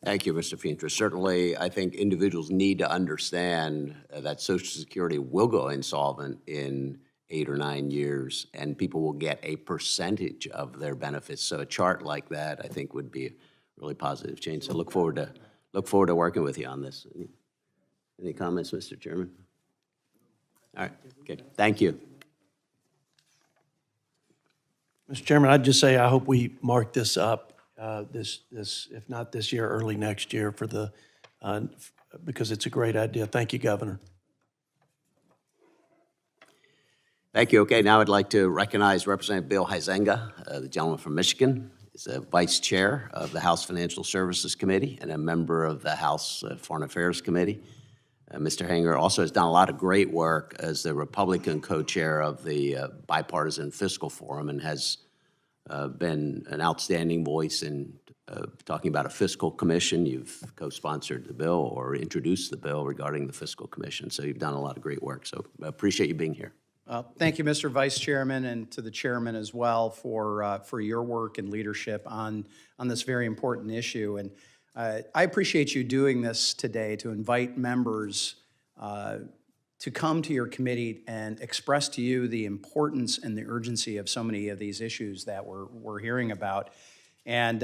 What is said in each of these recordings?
Thank you, Mr. Feintra. Certainly, I think individuals need to understand that Social Security will go insolvent in 8 or 9 years, and people will get a percentage of their benefits. So a chart like that, I think, would be a really positive change. So look forward to working with you on this. Any comments, Mr. Chairman? All right. Okay. Thank you. Mr. Chairman, I'd just say I hope we mark this up, if not this year, early next year, for the because it's a great idea. Thank you, Governor. Thank you. Okay, now I'd like to recognize Representative Bill Huizenga, the gentleman from Michigan. He's a vice chair of the House Financial Services Committee and a member of the House Foreign Affairs Committee. Mr. Hanger also has done a lot of great work as the Republican co-chair of the Bipartisan Fiscal Forum and has been an outstanding voice in talking about a fiscal commission. You've co-sponsored the bill or introduced the bill regarding the fiscal commission. So you've done a lot of great work. So I appreciate you being here. Thank you, Mr. Vice Chairman, and to the Chairman as well for your work and leadership on this very important issue. And I appreciate you doing this today to invite members to come to your committee and express to you the importance and the urgency of so many of these issues that we're hearing about. And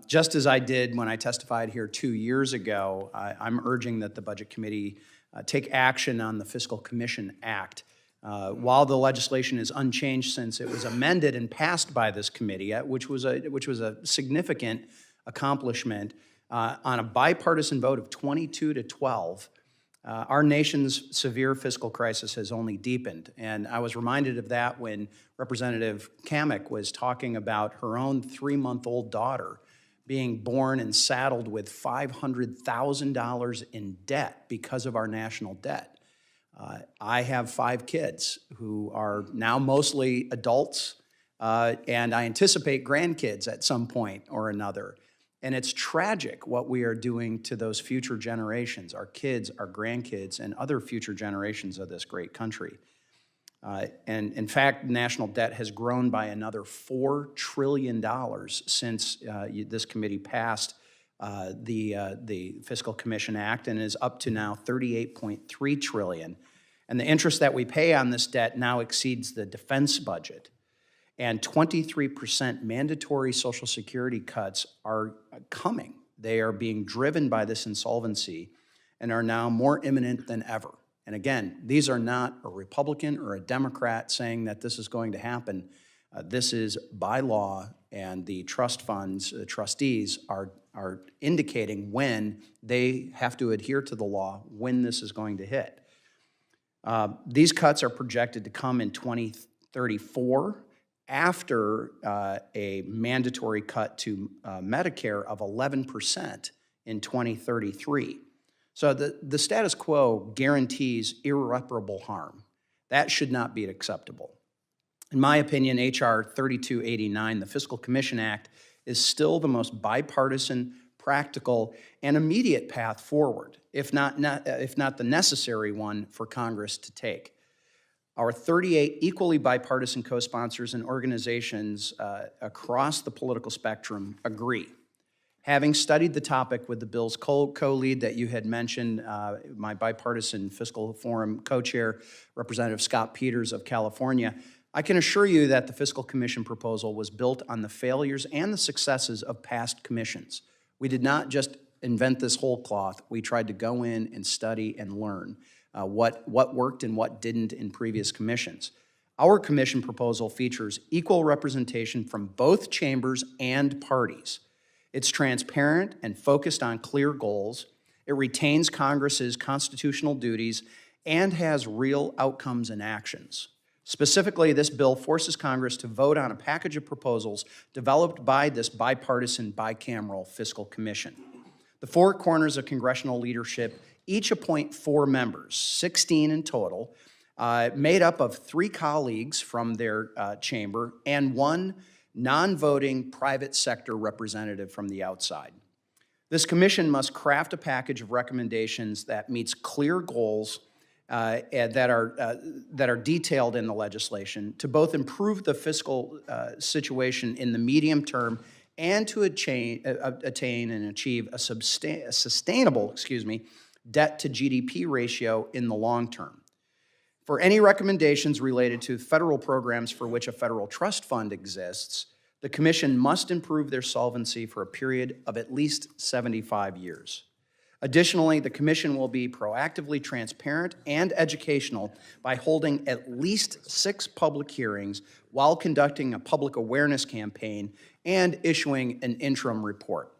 just as I did when I testified here 2 years ago, I'm urging that the Budget Committee take action on the Fiscal Commission Act. While the legislation is unchanged since it was amended and passed by this committee, which was a significant accomplishment, on a bipartisan vote of 22 to 12, our nation's severe fiscal crisis has only deepened. And I was reminded of that when Representative Kamek was talking about her own 3-month-old daughter being born and saddled with $500,000 in debt because of our national debt. I have 5 kids who are now mostly adults, and I anticipate grandkids at some point or another. And it's tragic what we are doing to those future generations, our kids, our grandkids, and other future generations of this great country. And in fact, national debt has grown by another $4 trillion since this committee passed the Fiscal Commission Act, and is up to now $38.3 trillion. And the interest that we pay on this debt now exceeds the defense budget. And 23% mandatory Social Security cuts are coming. They are being driven by this insolvency and are now more imminent than ever. And again, these are not a Republican or a Democrat saying that this is going to happen. This is by law, and the trust funds, the trustees are indicating when they have to adhere to the law, when this is going to hit. These cuts are projected to come in 2034 after a mandatory cut to Medicare of 11% in 2033. So the status quo guarantees irreparable harm. That should not be acceptable. In my opinion, H.R. 3289, the Fiscal Commission Act, is still the most bipartisan, practical, and immediate path forward, if not the necessary one for Congress to take. Our 38 equally bipartisan co-sponsors and organizations across the political spectrum agree. Having studied the topic with the bill's co-lead that you had mentioned, my Bipartisan Fiscal Forum co-chair, Representative Scott Peters of California, I can assure you that the Fiscal Commission proposal was built on the failures and the successes of past commissions. We did not just invent this whole cloth. We tried to go in and study and learn what worked and what didn't in previous commissions. Our commission proposal features equal representation from both chambers and parties. It's transparent and focused on clear goals. It retains Congress's constitutional duties and has real outcomes and actions. Specifically, this bill forces Congress to vote on a package of proposals developed by this bipartisan, bicameral fiscal commission. The 4 corners of congressional leadership each appoint 4 members, 16 in total, made up of 3 colleagues from their chamber and 1 non-voting private sector representative from the outside. This commission must craft a package of recommendations that meets clear goals that are detailed in the legislation to both improve the fiscal situation in the medium term and to attain and achieve a sustainable, debt to GDP ratio in the long term. For any recommendations related to federal programs for which a federal trust fund exists, the Commission must improve their solvency for a period of at least 75 years. Additionally, the Commission will be proactively transparent and educational by holding at least 6 public hearings while conducting a public awareness campaign and issuing an interim report.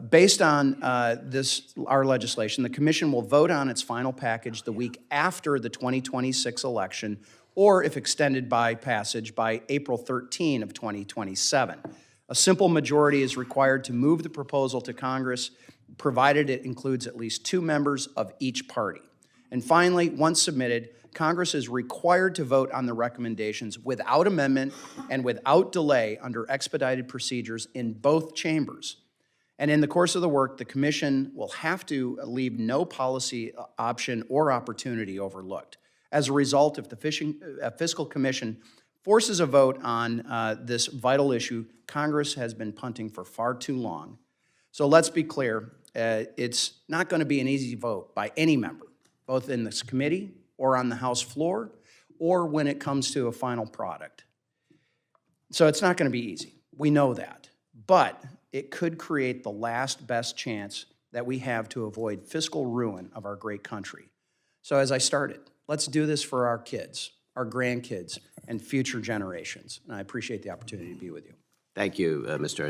Based on our legislation, the Commission will vote on its final package the week after the 2026 election, or if extended by passage, by April 13 of 2027. A simple majority is required to move the proposal to Congress, provided it includes at least 2 members of each party. And finally, once submitted, Congress is required to vote on the recommendations without amendment and without delay under expedited procedures in both chambers. And in the course of the work, the Commission will have to leave no policy option or opportunity overlooked. As a result, if the Fiscal Commission forces a vote on this vital issue, Congress has been punting for far too long. So let's be clear, it's not going to be an easy vote by any member, both in this committee or on the House floor, or when it comes to a final product. So it's not going to be easy. We know that. But it could create the last best chance that we have to avoid fiscal ruin of our great country. So as I started, let's do this for our kids, our grandkids, and future generations. And I appreciate the opportunity to be with you. Thank you, Mr.